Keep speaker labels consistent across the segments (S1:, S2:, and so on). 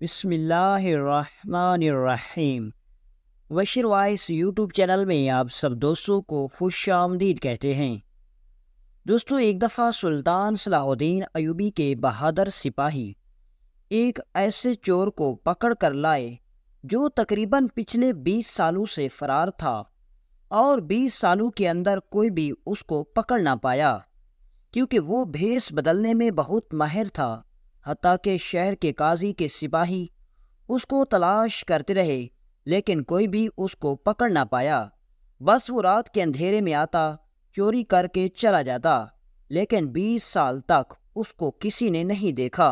S1: بسم اللہ الرحمن الرحیم۔ بشیر وائس یوٹیوب چینل میں آپ سب دوستوں کو خوش آمدید کہتے ہیں۔ دوستو، ایک دفعہ سلطان صلاح الدین ایوبی کے بہادر سپاہی ایک ایسے چور کو پکڑ کر لائے جو تقریباً پچھلے 20 سالوں سے فرار تھا، اور 20 سالوں کے اندر کوئی بھی اس کو پکڑ نہ پایا، کیونکہ وہ بھیس بدلنے میں بہت ماہر تھا۔ حتیٰ کہ شہر کے قاضی کے سپاہی اس کو تلاش کرتے رہے، لیکن کوئی بھی اس کو پکڑ نہ پایا۔ بس وہ رات کے اندھیرے میں آتا، چوری کر کے چلا جاتا، لیکن 20 سال تک اس کو کسی نے نہیں دیکھا،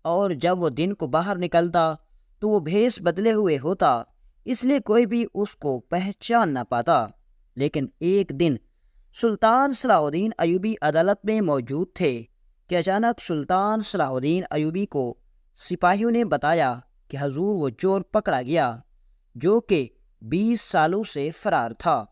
S1: اور جب وہ دن کو باہر نکلتا تو وہ بھیس بدلے ہوئے ہوتا، اس لیے کوئی بھی اس کو پہچان نہ پاتا۔ لیکن ایک دن سلطان صلاح الدین ایوبی عدالت میں موجود تھے کہ اچانک سلطان صلاح الدین ایوبی کو سپاہیوں نے بتایا کہ حضور وہ چور پکڑا گیا جو کہ 20 سالوں سے فرار تھا۔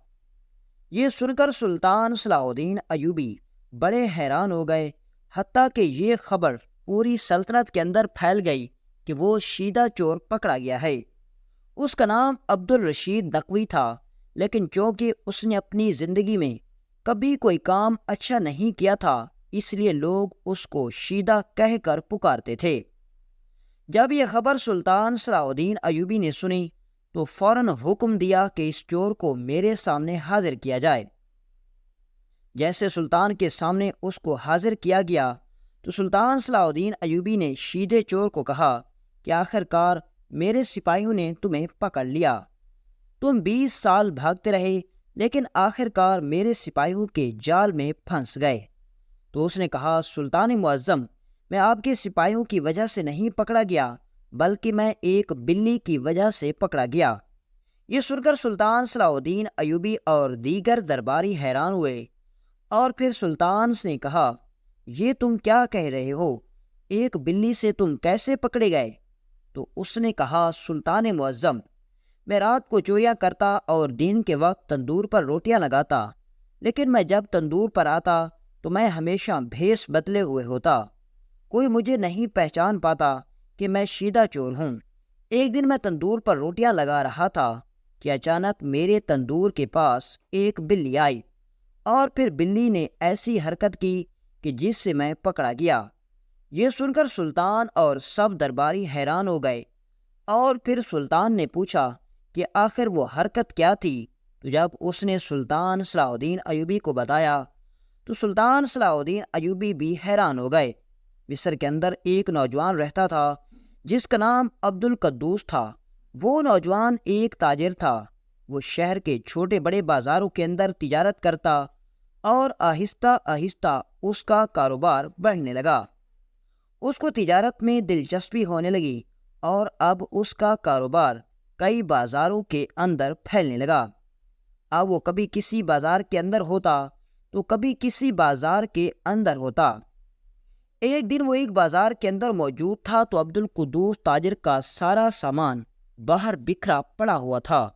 S1: یہ سن کر سلطان صلاح الدین ایوبی بڑے حیران ہو گئے، حتیٰ کہ یہ خبر پوری سلطنت کے اندر پھیل گئی کہ وہ شیدہ چور پکڑا گیا ہے۔ اس کا نام عبدالرشید نقوی تھا، لیکن چونکہ اس نے اپنی زندگی میں کبھی کوئی کام اچھا نہیں کیا تھا، اس لیے لوگ اس کو شیدہ کہہ کر پکارتے تھے۔ جب یہ خبر سلطان صلاح الدین ایوبی نے سنی تو فوراً حکم دیا کہ اس چور کو میرے سامنے حاضر کیا جائے۔ جیسے سلطان کے سامنے اس کو حاضر کیا گیا تو سلطان صلاح الدین ایوبی نے شیدے چور کو کہا کہ آخر کار میرے سپاہیوں نے تمہیں پکڑ لیا۔ تم 20 سال بھاگتے رہے، لیکن آخر کار میرے سپاہیوں کے جال میں پھنس گئے۔ تو اس نے کہا، سلطان معظم، میں آپ کے سپاہیوں کی وجہ سے نہیں پکڑا گیا، بلکہ میں ایک بلی کی وجہ سے پکڑا گیا۔ یہ سن کر سلطان صلاح الدین ایوبی اور دیگر درباری حیران ہوئے، اور پھر سلطان نے کہا، یہ تم کیا کہہ رہے ہو؟ ایک بلی سے تم کیسے پکڑے گئے؟ تو اس نے کہا، سلطان معظم، میں رات کو چوریاں کرتا اور دن کے وقت تندور پر روٹیاں لگاتا، لیکن میں جب تندور پر آتا تو میں ہمیشہ بھیس بدلے ہوئے ہوتا، کوئی مجھے نہیں پہچان پاتا کہ میں شیدہ چور ہوں۔ ایک دن میں تندور پر روٹیاں لگا رہا تھا کہ اچانک میرے تندور کے پاس ایک بلی آئی، اور پھر بلی نے ایسی حرکت کی کہ جس سے میں پکڑا گیا۔ یہ سن کر سلطان اور سب درباری حیران ہو گئے، اور پھر سلطان نے پوچھا کہ آخر وہ حرکت کیا تھی۔ تو جب اس نے سلطان صلاح الدین ایوبی کو بتایا تو سلطان صلاح الدین ایوبی بھی حیران ہو گئے۔ مصر کے اندر ایک نوجوان رہتا تھا جس کا نام عبدالقدوس تھا۔ وہ نوجوان ایک تاجر تھا۔ وہ شہر کے چھوٹے بڑے بازاروں کے اندر تجارت کرتا، اور آہستہ آہستہ اس کا کاروبار بڑھنے لگا۔ اس کو تجارت میں دلچسپی ہونے لگی، اور اب اس کا کاروبار کئی بازاروں کے اندر پھیلنے لگا۔ اب وہ کبھی کسی بازار کے اندر ہوتا تو کبھی کسی بازار کے اندر ہوتا۔ ایک دن وہ ایک بازار کے اندر موجود تھا تو عبدالقدوس تاجر کا سارا سامان باہر بکھرا پڑا ہوا تھا،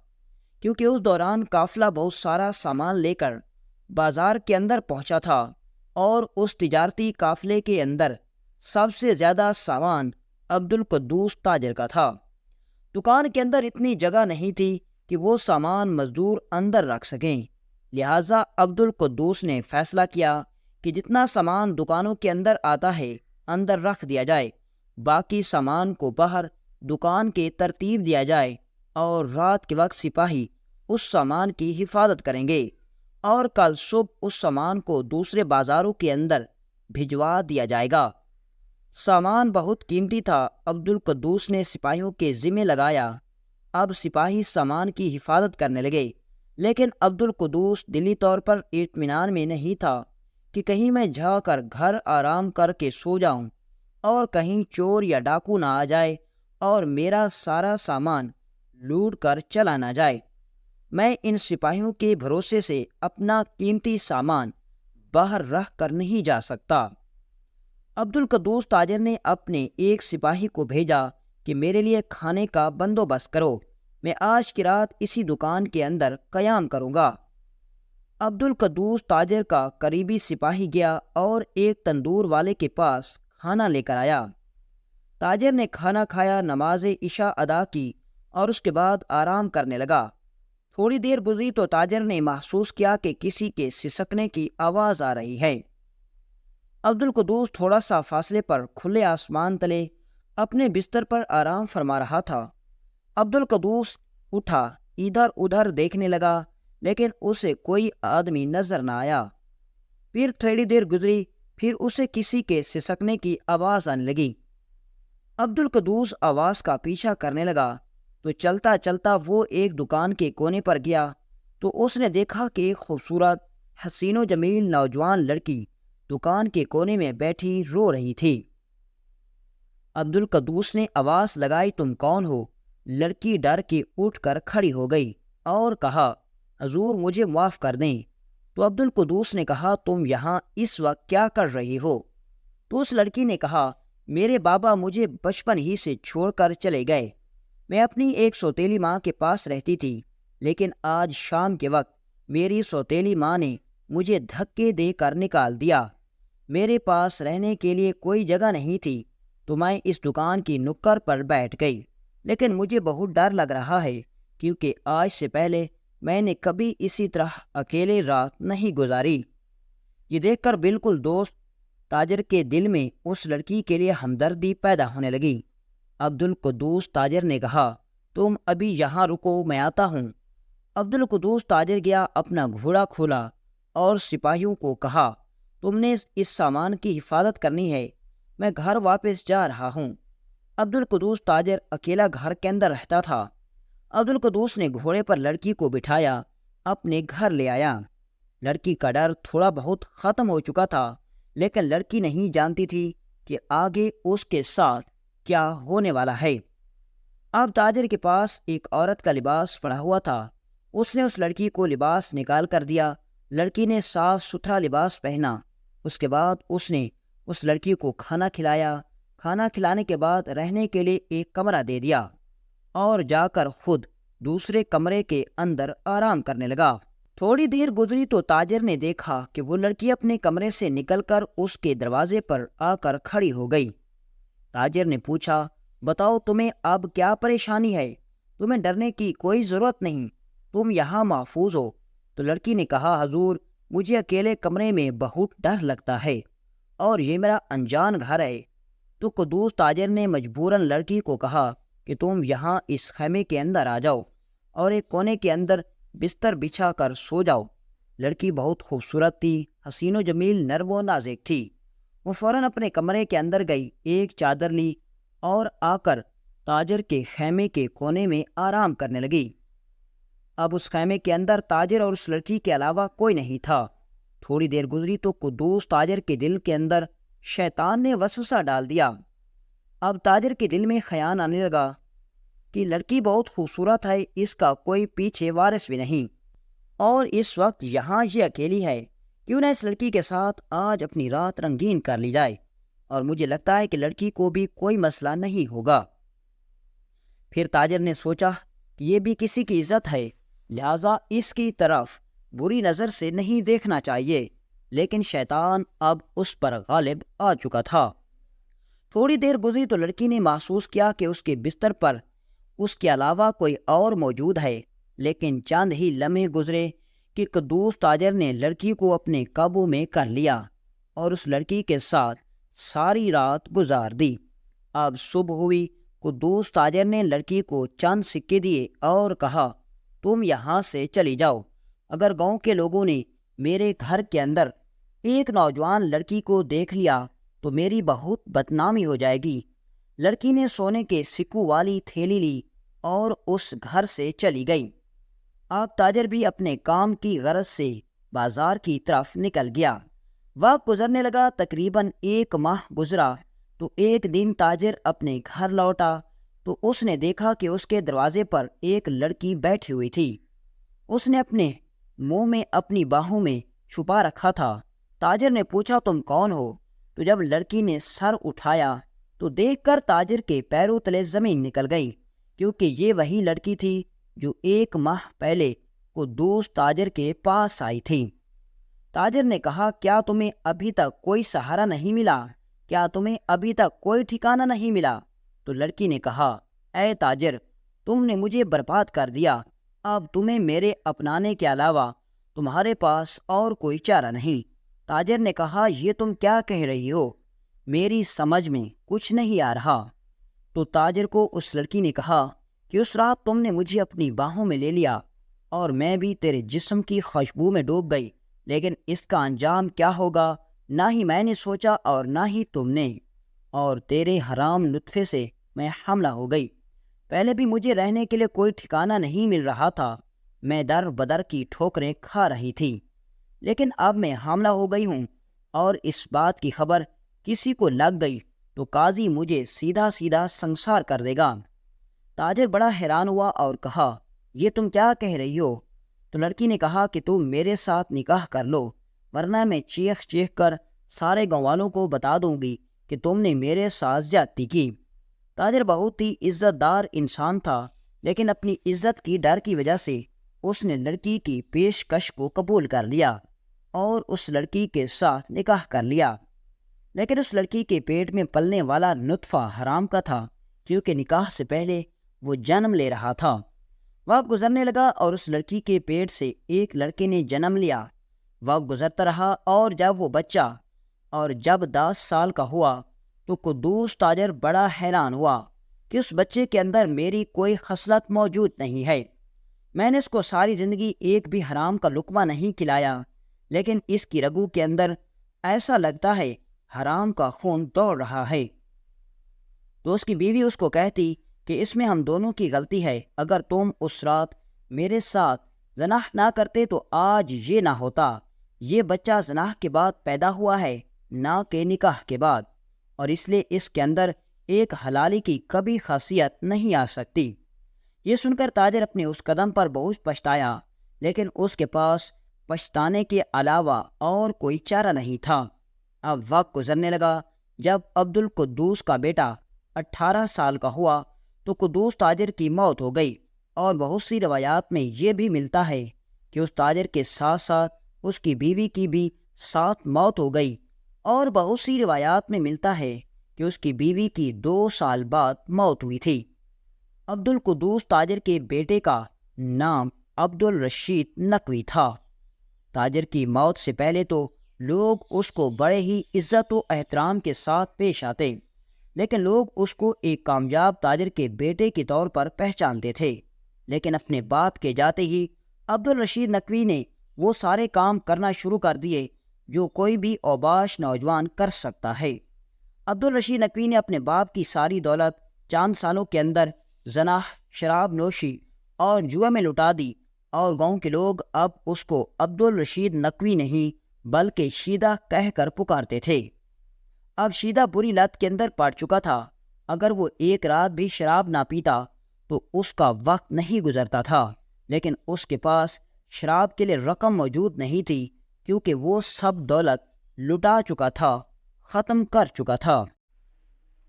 S1: کیونکہ اس دوران قافلہ بہت سارا سامان لے کر بازار کے اندر پہنچا تھا، اور اس تجارتی قافلے کے اندر سب سے زیادہ سامان عبدالقدوس تاجر کا تھا۔ دکان کے اندر اتنی جگہ نہیں تھی کہ وہ سامان مزدور اندر رکھ سکیں، لہٰذا عبدالقدوس نے فیصلہ کیا کہ جتنا سامان دکانوں کے اندر آتا ہے اندر رکھ دیا جائے، باقی سامان کو باہر دکان کے ترتیب دیا جائے، اور رات کے وقت سپاہی اس سامان کی حفاظت کریں گے، اور کل صبح اس سامان کو دوسرے بازاروں کے اندر بھجوا دیا جائے گا۔ سامان بہت قیمتی تھا، عبدالقدوس نے سپاہیوں کے ذمہ لگایا۔ اب سپاہی سامان کی حفاظت کرنے لگے، لیکن عبدالقدوس دلی طور پر اطمینان میں نہیں تھا کہ کہیں میں جا کر گھر آرام کر کے سو جاؤں، اور کہیں چور یا ڈاکو نہ آ جائے اور میرا سارا سامان لوٹ کر چلا نہ جائے۔ میں ان سپاہیوں کے بھروسے سے اپنا قیمتی سامان باہر رکھ کر نہیں جا سکتا۔ عبدالقدوس تاجر نے اپنے ایک سپاہی کو بھیجا کہ میرے لیے کھانے کا بندوبست کرو، میں آج کی رات اسی دکان کے اندر قیام کروں گا۔ عبدالقدوس تاجر کا قریبی سپاہی گیا اور ایک تندور والے کے پاس کھانا لے کر آیا۔ تاجر نے کھانا کھایا، نماز عشاء ادا کی اور اس کے بعد آرام کرنے لگا۔ تھوڑی دیر گزری تو تاجر نے محسوس کیا کہ کسی کے سسکنے کی آواز آ رہی ہے۔ عبدالقدوس تھوڑا سا فاصلے پر کھلے آسمان تلے اپنے بستر پر آرام فرما رہا تھا۔ عبدالقدوس اٹھا، ادھر ادھر دیکھنے لگا، لیکن اسے کوئی آدمی نظر نہ آیا۔ پھر تھوڑی دیر گزری، پھر اسے کسی کے سسکنے کی آواز آنے لگی۔ عبدالقدوس آواز کا پیچھا کرنے لگا تو چلتا چلتا وہ ایک دکان کے کونے پر گیا تو اس نے دیکھا کہ ایک خوبصورت، حسین و جمیل نوجوان لڑکی دکان کے کونے میں بیٹھی رو رہی تھی۔ عبدالقدوس نے آواز لگائی، تم کون ہو؟ لڑکی ڈر کے اٹھ کر کھڑی ہو گئی اور کہا، حضور مجھے معاف کر دیں۔ تو عبدالقدوس نے کہا، تم یہاں اس وقت کیا کر رہی ہو؟ تو اس لڑکی نے کہا، میرے بابا مجھے بچپن ہی سے چھوڑ کر چلے گئے۔ میں اپنی ایک سوتیلی ماں کے پاس رہتی تھی، لیکن آج شام کے وقت میری سوتیلی ماں نے مجھے دھکے دے کر نکال دیا۔ میرے پاس رہنے کے لیے کوئی جگہ نہیں تھی تو میں اس دکان کی نکڑ پر بیٹھ گئی، لیکن مجھے بہت ڈر لگ رہا ہے کیونکہ آج سے پہلے میں نے کبھی اسی طرح اکیلے رات نہیں گزاری۔ یہ دیکھ کر بالکل دوست تاجر کے دل میں اس لڑکی کے لیے ہمدردی پیدا ہونے لگی۔ عبدالقدوس تاجر نے کہا، تم ابھی یہاں رکو، میں آتا ہوں۔ عبدالقدوس تاجر گیا، اپنا گھوڑا کھولا اور سپاہیوں کو کہا، تم نے اس سامان کی حفاظت کرنی ہے، میں گھر واپس جا رہا ہوں۔ عبدالقدوس تاجر اکیلا گھر کے اندر رہتا تھا۔ عبدالقدوس نے گھوڑے پر لڑکی کو بٹھایا، اپنے گھر لے آیا۔ لڑکی کا ڈر تھوڑا بہت ختم ہو چکا تھا، لیکن لڑکی نہیں جانتی تھی کہ آگے اس کے ساتھ کیا ہونے والا ہے۔ اب تاجر کے پاس ایک عورت کا لباس پڑا ہوا تھا۔ اس نے اس لڑکی کو لباس نکال کر دیا۔ لڑکی نے صاف ستھرا لباس پہنا۔ اس کے بعد اس نے اس لڑکی کو کھانا کھلایا۔ کھانا کھلانے کے بعد رہنے کے لیے ایک کمرہ دے دیا اور جا کر خود دوسرے کمرے کے اندر آرام کرنے لگا۔ تھوڑی دیر گزری تو تاجر نے دیکھا کہ وہ لڑکی اپنے کمرے سے نکل کر اس کے دروازے پر آ کر کھڑی ہو گئی۔ تاجر نے پوچھا، بتاؤ تمہیں اب کیا پریشانی ہے؟ تمہیں ڈرنے کی کوئی ضرورت نہیں، تم یہاں محفوظ ہو۔ تو لڑکی نے کہا، حضور مجھے اکیلے کمرے میں بہت ڈر لگتا ہے اور یہ میرا انجان گھر ہے۔ تو قدوس تاجر نے مجبوراً لڑکی کو کہا کہ تم یہاں اس خیمے کے اندر آ جاؤ اور ایک کونے کے اندر بستر بچھا کر سو جاؤ۔ لڑکی بہت خوبصورت تھی، حسین و جمیل، نرم و نازک تھی۔ وہ فوراً اپنے کمرے کے اندر گئی، ایک چادر لی اور آ کر تاجر کے خیمے کے کونے میں آرام کرنے لگی۔ اب اس خیمے کے اندر تاجر اور اس لڑکی کے علاوہ کوئی نہیں تھا۔ تھوڑی دیر گزری تو قدوس تاجر کے دل کے اندر شیطان نے وسوسہ ڈال دیا۔ اب تاجر کے دل میں خیال آنے لگا کہ لڑکی بہت خوبصورت ہے، اس کا کوئی پیچھے وارث بھی نہیں، اور اس وقت یہاں یہ اکیلی ہے، کیوں نہ اس لڑکی کے ساتھ آج اپنی رات رنگین کر لی جائے، اور مجھے لگتا ہے کہ لڑکی کو بھی کوئی مسئلہ نہیں ہوگا۔ پھر تاجر نے سوچا کہ یہ بھی کسی کی عزت ہے، لہٰذا اس کی طرف بری نظر سے نہیں دیکھنا چاہیے، لیکن شیطان اب اس پر غالب آ چکا تھا۔ تھوڑی دیر گزری تو لڑکی نے محسوس کیا کہ اس کے بستر پر اس کے علاوہ کوئی اور موجود ہے، لیکن چند ہی لمحے گزرے کہ قدوس تاجر نے لڑکی کو اپنے قابو میں کر لیا اور اس لڑکی کے ساتھ ساری رات گزار دی۔ اب صبح ہوئی، قدوس تاجر نے لڑکی کو چند سکے دیے اور کہا، تم یہاں سے چلی جاؤ، اگر گاؤں کے لوگوں نے میرے گھر کے اندر ایک نوجوان لڑکی کو دیکھ لیا تو میری بہت بدنامی ہو جائے گی۔ لڑکی نے سونے کے سکوں والی تھیلی لی اور اس گھر سے چلی گئی۔ اب تاجر بھی اپنے کام کی غرض سے بازار کی طرف نکل گیا۔ وقت گزرنے لگا، تقریباً 1 ماہ گزرا تو ایک دن تاجر اپنے گھر لوٹا تو اس نے دیکھا کہ اس کے دروازے پر ایک لڑکی بیٹھی ہوئی تھی۔ اس نے اپنے منہ میں اپنی باہوں میں چھپا رکھا تھا۔ تاجر نے پوچھا، تم کون ہو؟ تو جب لڑکی نے سر اٹھایا تو دیکھ کر تاجر کے پیروں تلے زمین نکل گئی، کیونکہ یہ وہی لڑکی تھی جو 1 ماہ پہلے قدوس تاجر کے پاس آئی تھی۔ تاجر نے کہا، کیا تمہیں ابھی تک کوئی سہارا نہیں ملا؟ کیا تمہیں ابھی تک کوئی ٹھکانہ نہیں ملا؟ تو لڑکی نے کہا، اے تاجر، تم نے مجھے برباد کر دیا، اب تمہیں میرے اپنانے کے علاوہ تمہارے پاس اور کوئی چارہ نہیں۔ تاجر نے کہا، یہ تم کیا کہہ رہی ہو؟ میری سمجھ میں کچھ نہیں آ رہا۔ تو تاجر کو اس لڑکی نے کہا کہ اس رات تم نے مجھے اپنی باہوں میں لے لیا اور میں بھی تیرے جسم کی خوشبو میں ڈوب گئی، لیکن اس کا انجام کیا ہوگا نہ ہی میں نے سوچا اور نہ ہی تم نے، اور تیرے حرام نطفے سے میں حاملہ ہو گئی۔ پہلے بھی مجھے رہنے کے لیے کوئی ٹھکانہ نہیں مل رہا تھا، میں در بدر کی ٹھوکریں کھا رہی تھی، لیکن اب میں حاملہ ہو گئی ہوں، اور اس بات کی خبر کسی کو لگ گئی تو قاضی مجھے سیدھا سیدھا سنسار کر دے گا۔ تاجر بڑا حیران ہوا اور کہا، یہ تم کیا کہہ رہی ہو؟ تو لڑکی نے کہا کہ تم میرے ساتھ نکاح کر لو، ورنہ میں چیخ چیخ کر سارے گاؤں والوں کو بتا دوں گی کہ تم نے میرے ساتھ زیادتی کی۔ تاجر بہت ہی عزت دار انسان تھا، لیکن اپنی عزت کی ڈر کی وجہ سے اس نے لڑکی کی پیشکش کو قبول کر لیا اور اس لڑکی کے ساتھ نکاح کر لیا۔ لیکن اس لڑکی کے پیٹ میں پلنے والا نطفہ حرام کا تھا، کیونکہ نکاح سے پہلے وہ جنم لے رہا تھا۔ وقت گزرنے لگا اور اس لڑکی کے پیٹ سے ایک لڑکے نے جنم لیا۔ وقت گزرتا رہا اور جب وہ بچہ 10 سال کا ہوا تو قدوس تاجر بڑا حیران ہوا کہ اس بچے کے اندر میری کوئی خصلت موجود نہیں ہے۔ میں نے اس کو ساری زندگی ایک بھی حرام کا لقمہ نہیں کھلایا، لیکن اس کی رگوں کے اندر ایسا لگتا ہے حرام کا خون دوڑ رہا ہے۔ تو اس کی بیوی اس کو کہتی کہ اس میں ہم دونوں کی غلطی ہے، اگر تم اس رات میرے ساتھ زناح نہ کرتے تو آج یہ نہ ہوتا۔ یہ بچہ زناح کے بعد پیدا ہوا ہے، نہ کہ نکاح کے بعد، اور اس لیے اس کے اندر ایک حلالی کی کبھی خاصیت نہیں آ سکتی۔ یہ سن کر تاجر اپنے اس قدم پر بہت پچھتایا، لیکن اس کے پاس پچھتانے کے علاوہ اور کوئی چارہ نہیں تھا۔ اب وقت گزرنے لگا۔ جب عبد القدوس کا بیٹا 18 سال کا ہوا تو قدوس تاجر کی موت ہو گئی، اور بہت سی روایات میں یہ بھی ملتا ہے کہ اس تاجر کے ساتھ ساتھ اس کی بیوی کی بھی ساتھ موت ہو گئی، اور بہت سی روایات میں ملتا ہے کہ اس کی بیوی کی 2 سال بعد موت ہوئی تھی۔ عبد القدوس تاجر کے بیٹے کا نام عبد الرشید نقوی تھا۔ تاجر کی موت سے پہلے تو لوگ اس کو بڑے ہی عزت و احترام کے ساتھ پیش آتے، لیکن لوگ اس کو ایک کامیاب تاجر کے بیٹے کے طور پر پہچانتے تھے۔ لیکن اپنے باپ کے جاتے ہی عبد الرشید نقوی نے وہ سارے کام کرنا شروع کر دیے جو کوئی بھی اوباش نوجوان کر سکتا ہے۔ عبد الرشید نقوی نے اپنے باپ کی ساری دولت چند سالوں کے اندر زنا، شراب نوشی اور جوا میں لٹا دی، اور گاؤں کے لوگ اب اس کو عبد الرشید نقوی نہیں بلکہ شیدہ کہہ کر پکارتے تھے۔ اب شیدہ بری لت کے اندر پڑ چکا تھا، اگر وہ ایک رات بھی شراب نہ پیتا تو اس کا وقت نہیں گزرتا تھا، لیکن اس کے پاس شراب کے لیے رقم موجود نہیں تھی، کیونکہ وہ سب دولت لٹا چکا تھا، ختم کر چکا تھا۔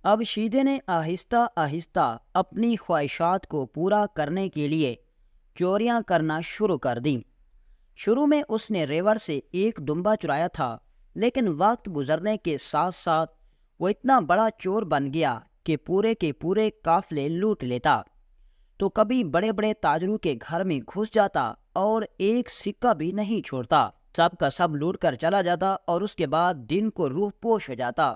S1: اب شیدے نے آہستہ آہستہ اپنی خواہشات کو پورا کرنے کے لیے چوریاں کرنا شروع کر دیں۔ شروع میں اس نے ریوڑ سے ایک دمبا چرایا تھا، لیکن وقت گزرنے کے ساتھ ساتھ وہ اتنا بڑا چور بن گیا کہ پورے کے پورے قافلے لوٹ لیتا۔ تو کبھی بڑے بڑے تاجروں کے گھر میں گھس جاتا اور ایک سکہ بھی نہیں چھوڑتا، سب کا سب لوٹ کر چلا جاتا، اور اس کے بعد دن کو روح پوش ہو جاتا۔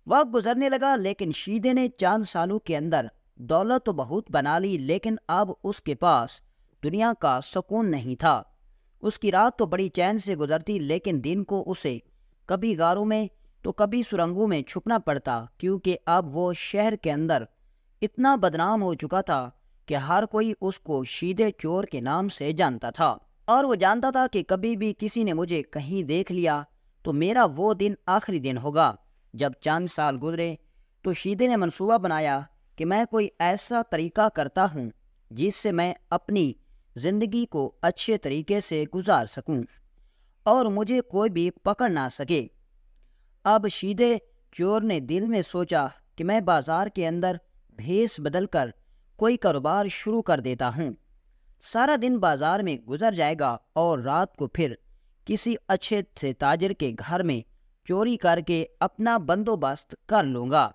S1: وقت گزرنے لگا، لیکن شیدے نے چند سالوں کے اندر دولت تو بہت بنا لی، لیکن اب اس کے پاس دنیا کا سکون نہیں تھا۔ اس کی رات تو بڑی چین سے گزرتی، لیکن دن کو اسے کبھی غاروں میں تو کبھی سرنگوں میں چھپنا پڑتا، کیونکہ اب وہ شہر کے اندر اتنا بدنام ہو چکا تھا کہ ہر کوئی اس کو شیدے چور کے نام سے جانتا تھا، اور وہ جانتا تھا کہ کبھی بھی کسی نے مجھے کہیں دیکھ لیا تو میرا وہ دن آخری دن ہوگا۔ جب چند سال گزرے تو شیدے نے منصوبہ بنایا کہ میں کوئی ایسا طریقہ کرتا ہوں جس سے میں اپنی زندگی کو اچھے طریقے سے گزار سکوں اور مجھے کوئی بھی پکڑ نہ سکے۔ اب شیدے چور نے دل میں سوچا کہ میں بازار کے اندر بھیس بدل کر کوئی کاروبار شروع کر دیتا ہوں، سارا دن بازار میں گزر جائے گا اور رات کو پھر کسی اچھے سے تاجر کے گھر میں چوری کر کے اپنا بندوبست کر لوں گا۔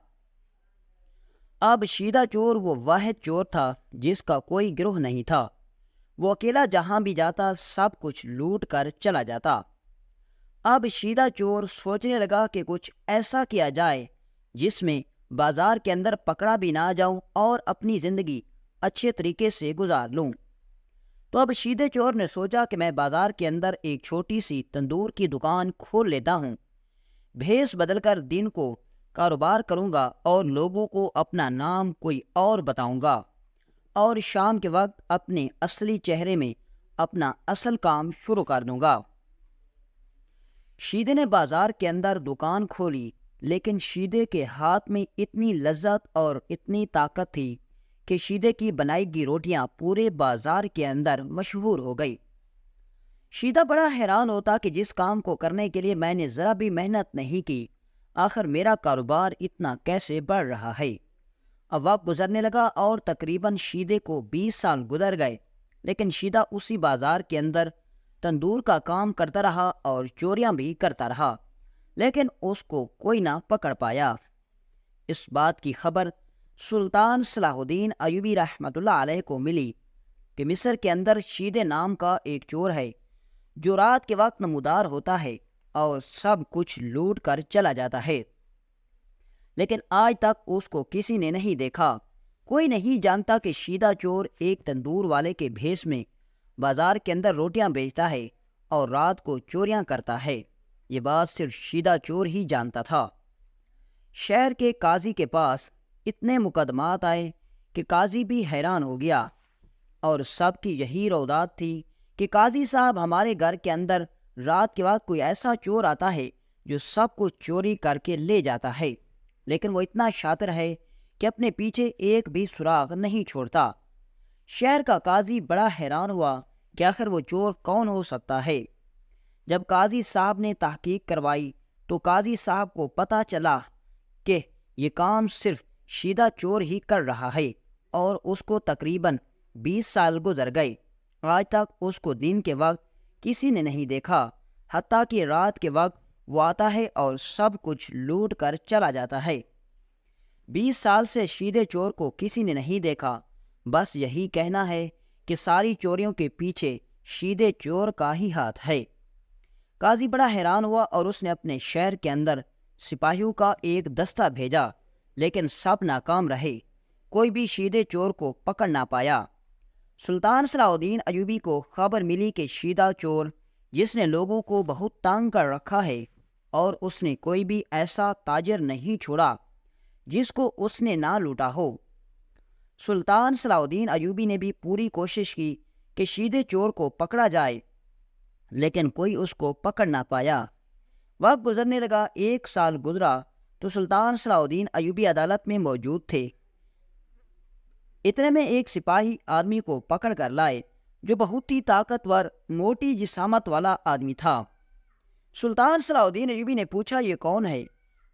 S1: اب شیدہ چور وہ واحد چور تھا جس کا کوئی گروہ نہیں تھا۔ وہ اکیلا جہاں بھی جاتا سب کچھ لوٹ کر چلا جاتا۔ اب شیدہ چور سوچنے لگا کہ کچھ ایسا کیا جائے جس میں بازار کے اندر پکڑا بھی نہ جاؤں اور اپنی زندگی اچھے طریقے سے گزار لوں۔ تو اب شیدے چور نے سوچا کہ میں بازار کے اندر ایک چھوٹی سی تندور کی دکان کھول لیتا ہوں، بھیس بدل کر دن کو کاروبار کروں گا اور لوگوں کو اپنا نام کوئی اور بتاؤں گا، اور شام کے وقت اپنے اصلی چہرے میں اپنا اصل کام شروع کر دوں گا۔ شیدے نے بازار کے اندر دکان کھولی، لیکن شیدے کے ہاتھ میں اتنی لذت اور اتنی طاقت تھی کہ شیدے کی بنائی گئی روٹیاں پورے بازار کے اندر مشہور ہو گئی۔ شیدہ بڑا حیران ہوتا کہ جس کام کو کرنے کے لیے میں نے ذرا بھی محنت نہیں کی، آخر میرا کاروبار اتنا کیسے بڑھ رہا ہے۔ اب وقت گزرنے لگا اور تقریباً شیدے کو 20 سال گزر گئے، لیکن شیدہ اسی بازار کے اندر تندور کا کام کرتا رہا اور چوریاں بھی کرتا رہا، لیکن اس کو کوئی نہ پکڑ پایا۔ اس بات کی خبر سلطان صلاح الدین ایوبی رحمۃ اللہ علیہ کو ملی کہ مصر کے اندر شیدے نام کا ایک چور ہے جو رات کے وقت نمودار ہوتا ہے اور سب کچھ لوٹ کر چلا جاتا ہے، لیکن آج تک اس کو کسی نے نہیں دیکھا۔ کوئی نہیں جانتا کہ شیدہ چور ایک تندور والے کے بھیس میں بازار کے اندر روٹیاں بیچتا ہے اور رات کو چوریاں کرتا ہے۔ یہ بات صرف شیدہ چور ہی جانتا تھا۔ شہر کے قاضی کے پاس اتنے مقدمات آئے کہ قاضی بھی حیران ہو گیا، اور سب کی یہی رودات تھی کہ قاضی صاحب، ہمارے گھر کے اندر رات کے وقت کوئی ایسا چور آتا ہے جو سب کچھ چوری کر کے لے جاتا ہے، لیکن وہ اتنا شاطر ہے کہ اپنے پیچھے ایک بھی سراغ نہیں چھوڑتا۔ شہر کا قاضی بڑا حیران ہوا کہ آخر وہ چور کون ہو سکتا ہے۔ جب قاضی صاحب نے تحقیق کروائی تو قاضی صاحب کو پتہ چلا کہ یہ کام صرف شیدہ چور ہی کر رہا ہے، اور اس کو تقریباً 20 سال گزر گئے۔ آج تک اس کو دن کے وقت کسی نے نہیں دیکھا، حتیٰ کہ رات کے وقت وہ آتا ہے اور سب کچھ لوٹ کر چلا جاتا ہے۔ 20 سال سے شیدے چور کو کسی نے نہیں دیکھا۔ بس یہی کہنا ہے کہ ساری چوریوں کے پیچھے شیدے چور کا ہی ہاتھ ہے۔ قاضی بڑا حیران ہوا اور اس نے اپنے شہر کے اندر سپاہیوں کا ایک دستہ بھیجا، لیکن سب ناکام رہے، کوئی بھی شیدے چور کو پکڑ نہ پایا۔ سلطان صلاح الدین ایوبی کو خبر ملی کہ شیدہ چور، جس نے لوگوں کو بہت تنگ کر رکھا ہے، اور اس نے کوئی بھی ایسا تاجر نہیں چھوڑا جس کو اس نے نہ لوٹا ہو۔ سلطان صلاح الدین ایوبی نے بھی پوری کوشش کی کہ شیدے چور کو پکڑا جائے، لیکن کوئی اس کو پکڑ نہ پایا۔ وقت گزرنے لگا، 1 سال گزرا تو سلطان صلاح الدین ایوبی عدالت میں موجود تھے۔ اتنے میں ایک سپاہی آدمی کو پکڑ کر لائے جو بہت ہی طاقتور، موٹی جسامت والا آدمی تھا۔ سلطان صلاح الدین ایوبی نے پوچھا، یہ کون ہے؟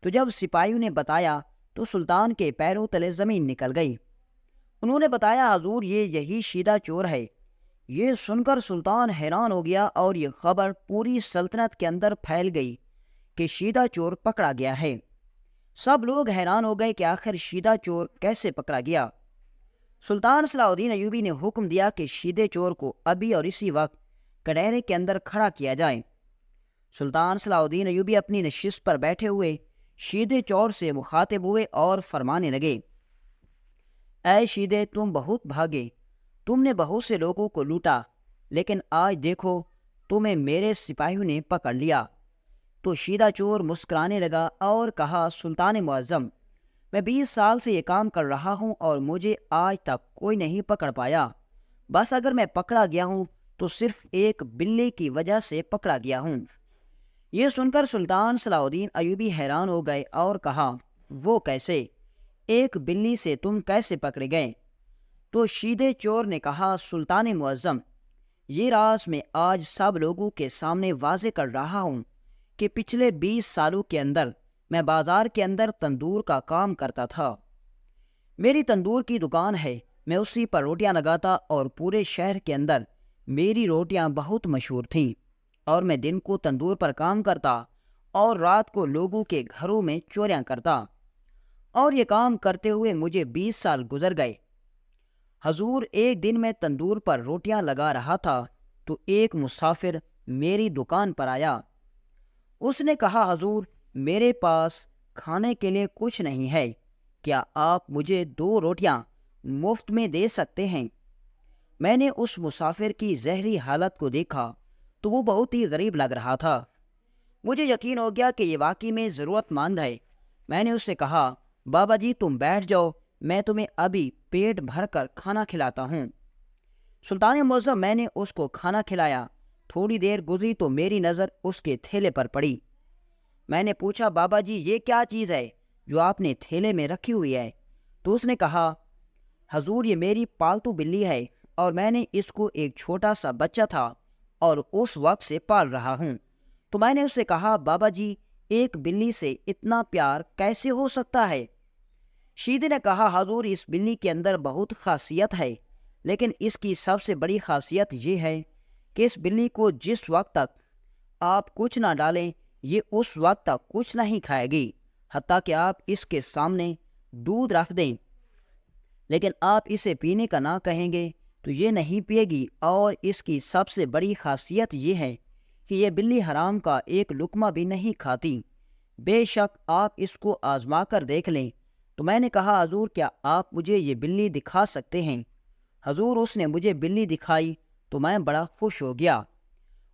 S1: تو جب سپاہیوں نے بتایا تو سلطان کے پیروں تلے زمین نکل گئی۔ انہوں نے بتایا، حضور، یہی شیدہ چور ہے۔ یہ سن کر سلطان حیران ہو گیا اور یہ خبر پوری سلطنت کے اندر پھیل گئی کہ شیدہ چور پکڑا گیا ہے۔ سب لوگ حیران ہو گئے کہ آخر شیدہ چور کیسے پکڑا گیا۔ سلطان صلاح الدین ایوبی نے حکم دیا کہ شیدے چور کو ابھی اور اسی وقت کٹہرے کے اندر کھڑا کیا جائے۔ سلطان صلاح الدین ایوبی اپنی نشست پر بیٹھے ہوئے شیدے چور سے مخاطب ہوئے اور فرمانے لگے، اے شیدے، تم بہت بھاگے، تم نے بہت سے لوگوں کو لوٹا، لیکن آج دیکھو تمہیں میرے سپاہیوں نے پکڑ لیا۔ تو شیدہ چور مسکرانے لگا اور کہا، سلطان معظم، میں 20 سال سے یہ کام کر رہا ہوں اور مجھے آج تک کوئی نہیں پکڑ پایا۔ بس اگر میں پکڑا گیا ہوں تو صرف ایک بلی کی وجہ سے پکڑا گیا ہوں۔ یہ سن کر سلطان صلاح الدین ایوبی حیران ہو گئے اور کہا، وہ کیسے؟ ایک بلی سے تم کیسے پکڑے گئے؟ تو شیدے چور نے کہا، سلطان معظم، یہ راز میں آج سب لوگوں کے سامنے واضح کر رہا ہوں کہ پچھلے 20 سالوں کے اندر میں بازار کے اندر تندور کا کام کرتا تھا۔ میری تندور کی دکان ہے، میں اسی پر روٹیاں لگاتا اور پورے شہر کے اندر میری روٹیاں بہت مشہور تھیں، اور میں دن کو تندور پر کام کرتا اور رات کو لوگوں کے گھروں میں چوریاں کرتا۔ اور یہ کام کرتے ہوئے مجھے 20 سال گزر گئے۔ حضور، ایک دن میں تندور پر روٹیاں لگا رہا تھا تو ایک مسافر میری دکان پر آیا۔ اس نے کہا، حضور، میرے پاس کھانے کے لیے کچھ نہیں ہے، کیا آپ مجھے 2 روٹیاں مفت میں دے سکتے ہیں؟ میں نے اس مسافر کی زہری حالت کو دیکھا تو وہ بہت ہی غریب لگ رہا تھا۔ مجھے یقین ہو گیا کہ یہ واقعی میں ضرورت مند ہے۔ میں نے اس سے کہا، بابا جی تم بیٹھ جاؤ، میں تمہیں ابھی پیٹ بھر کر کھانا کھلاتا ہوں۔ سلطان معظم، میں نے اس کو کھانا کھلایا۔ تھوڑی دیر گزری تو میری نظر اس کے تھیلے پر پڑی۔ میں نے پوچھا، بابا جی یہ کیا چیز ہے جو آپ نے تھیلے میں رکھی ہوئی ہے؟ تو اس نے کہا، حضور یہ میری پالتو بلی ہے اور میں نے اس کو ایک چھوٹا سا بچہ تھا اور اس وقت سے پال رہا ہوں۔ تو میں نے اس سے کہا، بابا جی ایک بلی سے اتنا پیار کیسے ہو سکتا ہے؟ شیدی نے کہا، حضور اس بلی کے اندر بہت خاصیت ہے، لیکن اس کی سب سے بڑی خاصیت یہ ہے کہ اس بلی کو جس وقت تک آپ کچھ نہ ڈالیں یہ اس وقت تک کچھ نہیں کھائے گی، حتیٰ کہ آپ اس کے سامنے دودھ رکھ دیں لیکن آپ اسے پینے کا نہ کہیں گے تو یہ نہیں پیے گی۔ اور اس کی سب سے بڑی خاصیت یہ ہے کہ یہ بلی حرام کا ایک لقمہ بھی نہیں کھاتی۔ بے شک آپ اس کو آزما کر دیکھ لیں۔ تو میں نے کہا، حضور کیا آپ مجھے یہ بلی دکھا سکتے ہیں؟ حضور اس نے مجھے بلی دکھائی تو میں بڑا خوش ہو گیا۔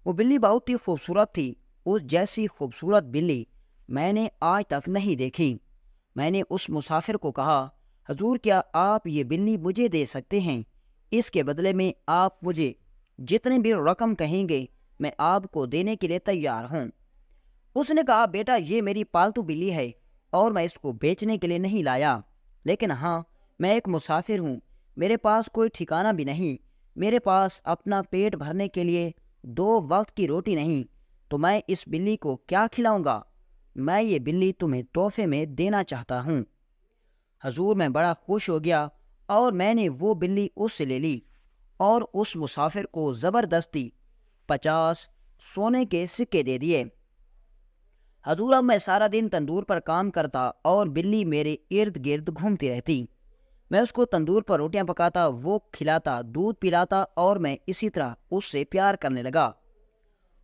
S1: وہ بلی بہت ہی خوبصورت تھی، اس جیسی خوبصورت بلی میں نے آج تک نہیں دیکھی۔ میں نے اس مسافر کو کہا، حضور کیا آپ یہ بلی مجھے دے سکتے ہیں؟ اس کے بدلے میں آپ مجھے جتنی بھی رقم کہیں گے میں آپ کو دینے کے لیے تیار ہوں۔ اس نے کہا، بیٹا یہ میری پالتو بلی ہے اور میں اس کو بیچنے کے لیے نہیں لایا، لیکن ہاں میں ایک مسافر ہوں، میرے پاس کوئی ٹھکانہ بھی نہیں، میرے پاس اپنا پیٹ بھرنے کے لیے 2 وقت کی روٹی نہیں، تو میں اس بلی کو کیا کھلاؤں گا؟ میں یہ بلی تمہیں تحفے میں دینا چاہتا ہوں۔ حضور میں بڑا خوش ہو گیا اور میں نے وہ بلی اس سے لے لی اور اس مسافر کو زبردستی 50 سونے کے سکے دے دیے۔ حضور اب میں سارا دن تندور پر کام کرتا اور بلی میرے ارد گرد گھومتی رہتی۔ میں اس کو تندور پر روٹیاں پکاتا، وہ کھلاتا، دودھ پلاتا اور میں اسی طرح اس سے پیار کرنے لگا۔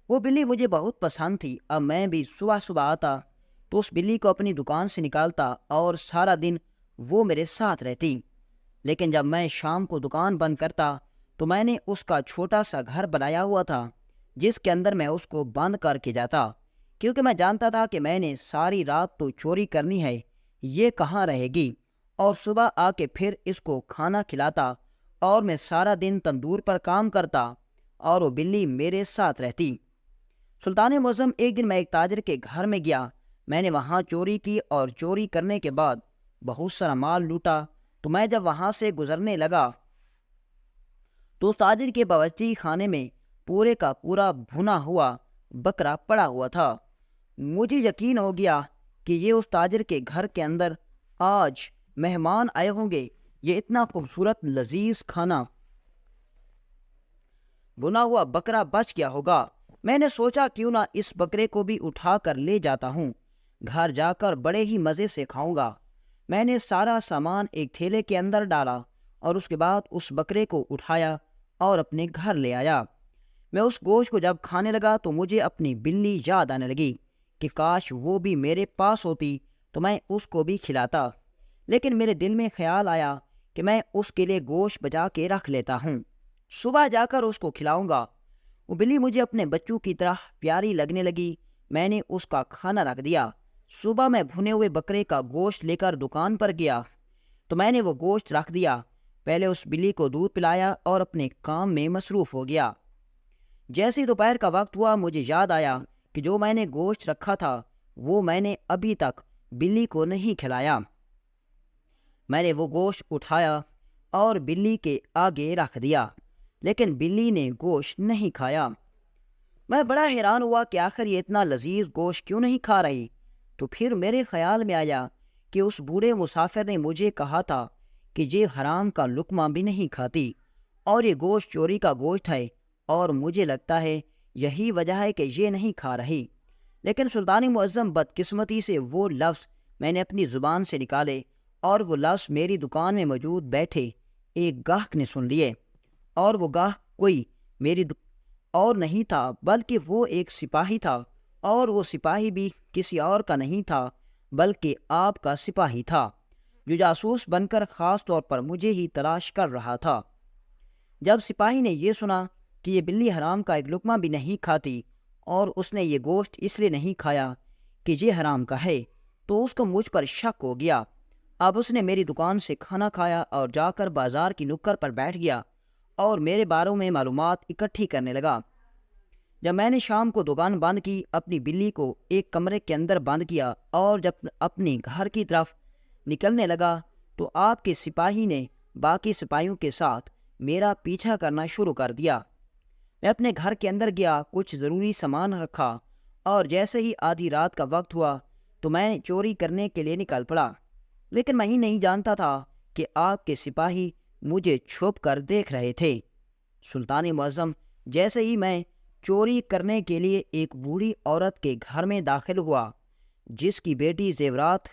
S1: وہ بلی مجھے بہت پسند تھی۔ اب میں بھی صبح صبح آتا تو اس بلی کو اپنی دکان سے نکالتا اور سارا دن وہ میرے ساتھ رہتی۔ لیکن جب میں شام کو دکان بند کرتا تو میں نے اس کا چھوٹا سا گھر بنایا ہوا تھا جس کے اندر میں اس کو بند کر کے جاتا، کیونکہ میں جانتا تھا کہ میں نے ساری رات تو چوری کرنی ہے، یہ کہاں رہے گی، اور صبح آ کے پھر اس کو کھانا کھلاتا اور میں سارا دن تندور پر کام کرتا اور وہ بلی میرے ساتھ رہتی۔ سلطان معظم، ایک دن میں ایک تاجر کے گھر میں گیا، میں نے وہاں چوری کی اور چوری کرنے کے بعد بہت سارا مال لوٹا۔ تو میں جب وہاں سے گزرنے لگا تو اس تاجر کے باورچی خانے میں پورے کا پورا بھنا ہوا بکرا پڑا ہوا تھا۔ مجھے یقین ہو گیا کہ یہ اس تاجر کے گھر کے اندر آج مہمان آئے ہوں گے، یہ اتنا خوبصورت لذیذ کھانا بنا ہوا بکرا بچ گیا ہوگا۔ میں نے سوچا کیوں نہ اس بکرے کو بھی اٹھا کر لے جاتا ہوں، گھر جا کر بڑے ہی مزے سے کھاؤں گا۔ میں نے سارا سامان ایک تھیلے کے اندر ڈالا اور اس کے بعد اس بکرے کو اٹھایا اور اپنے گھر لے آیا۔ میں اس گوشت کو جب کھانے لگا تو مجھے اپنی بلی یاد آنے لگی کہ کاش وہ بھی میرے پاس ہوتی تو میں اس کو بھی کھلاتا، لیکن میرے دل میں خیال آیا کہ میں اس کے لیے گوشت بچا کے رکھ لیتا ہوں، صبح جا کر اس کو کھلاؤں گا۔ وہ بلی مجھے اپنے بچوں کی طرح پیاری لگنے لگی۔ میں نے اس کا کھانا رکھ دیا۔ صبح میں بھنے ہوئے بکرے کا گوشت لے کر دکان پر گیا تو میں نے وہ گوشت رکھ دیا۔ پہلے اس بلی کو دودھ پلایا اور اپنے کام میں مصروف ہو گیا۔ جیسے دوپہر کا وقت ہوا مجھے یاد آیا کہ جو میں نے گوشت رکھا تھا وہ میں نے ابھی تک بلی کو نہیں کھلایا۔ میں نے وہ گوشت اٹھایا اور بلی کے آگے رکھ دیا، لیکن بلی نے گوشت نہیں کھایا۔ میں بڑا حیران ہوا کہ آخر یہ اتنا لذیذ گوشت کیوں نہیں کھا رہی۔ تو پھر میرے خیال میں آیا کہ اس بوڑھے مسافر نے مجھے کہا تھا کہ یہ حرام کا لقمہ بھی نہیں کھاتی اور یہ گوشت چوری کا گوشت ہے، اور مجھے لگتا ہے یہی وجہ ہے کہ یہ نہیں کھا رہی۔ لیکن سلطان معظم بدقسمتی سے وہ لفظ میں نے اپنی زبان سے نکالے اور وہ لفظ میری دکان میں موجود بیٹھے ایک گاہک نے سن لیے، اور وہ گاہک کوئی اور نہیں تھا بلکہ وہ ایک سپاہی تھا، اور وہ سپاہی بھی کسی اور کا نہیں تھا بلکہ آپ کا سپاہی تھا، جو جاسوس بن کر خاص طور پر مجھے ہی تلاش کر رہا تھا۔ جب سپاہی نے یہ سنا کہ یہ بلی حرام کا ایک لقمہ بھی نہیں کھاتی اور اس نے یہ گوشت اس لیے نہیں کھایا کہ یہ حرام کا ہے، تو اس کو مجھ پر شک ہو گیا۔ اب اس نے میری دکان سے کھانا کھایا اور جا کر بازار کی نکڑ پر بیٹھ گیا اور میرے بارے میں معلومات اکٹھی کرنے لگا۔ جب میں نے شام کو دکان بند کی، اپنی بلی کو ایک کمرے کے اندر بند کیا اور جب اپنے گھر کی طرف نکلنے لگا تو آپ کے سپاہی نے باقی سپاہیوں کے ساتھ میرا پیچھا کرنا شروع کر دیا۔ میں اپنے گھر کے اندر گیا، کچھ ضروری سامان رکھا اور جیسے ہی آدھی رات کا وقت ہوا تو میں چوری کرنے کے لیے نکل پڑا، لیکن میں ہی نہیں جانتا تھا کہ آپ کے سپاہی مجھے چھپ کر دیکھ رہے تھے۔ سلطان معظم، جیسے ہی میں چوری کرنے کے لیے ایک بوڑھی عورت کے گھر میں داخل ہوا جس کی بیٹی زیورات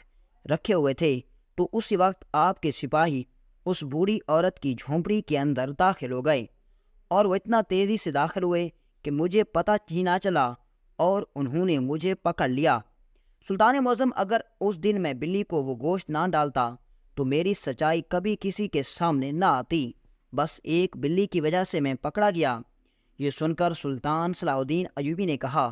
S1: رکھے ہوئے تھے، تو اسی وقت آپ کے سپاہی اس بوڑھی عورت کی جھونپڑی کے اندر داخل ہو گئے، اور وہ اتنا تیزی سے داخل ہوئے کہ مجھے پتہ ہی نہ چلا اور انہوں نے مجھے پکڑ لیا۔ سلطان معظم، اگر اس دن میں بلی کو وہ گوشت نہ ڈالتا تو میری سچائی کبھی کسی کے سامنے نہ آتی، بس ایک بلی کی وجہ سے میں پکڑا گیا۔ یہ سن کر سلطان صلاح الدین ایوبی نے کہا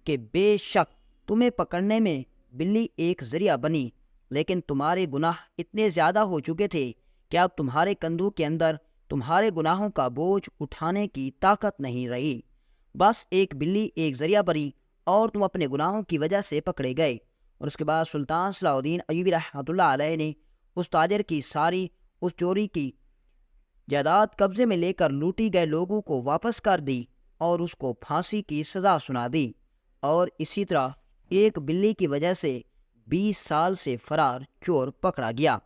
S1: کہ بے شک تمہیں پکڑنے میں بلی ایک ذریعہ بنی، لیکن تمہارے گناہ اتنے زیادہ ہو چکے تھے کہ اب تمہارے کندھوں کے اندر تمہارے گناہوں کا بوجھ اٹھانے کی طاقت نہیں رہی۔ بس ایک بلی ایک ذریعہ بنی اور تم اپنے گناہوں کی وجہ سے پکڑے گئے۔ اور اس کے بعد سلطان صلاح الدین ایوبی رحمۃ اللہ علیہ نے اس تاجر کی ساری اس چوری کی جائیداد قبضے میں لے کر لوٹی گئے لوگوں کو واپس کر دی اور اس کو پھانسی کی سزا سنا دی، اور اسی طرح ایک بلی کی وجہ سے 20 سال سے فرار چور پکڑا گیا۔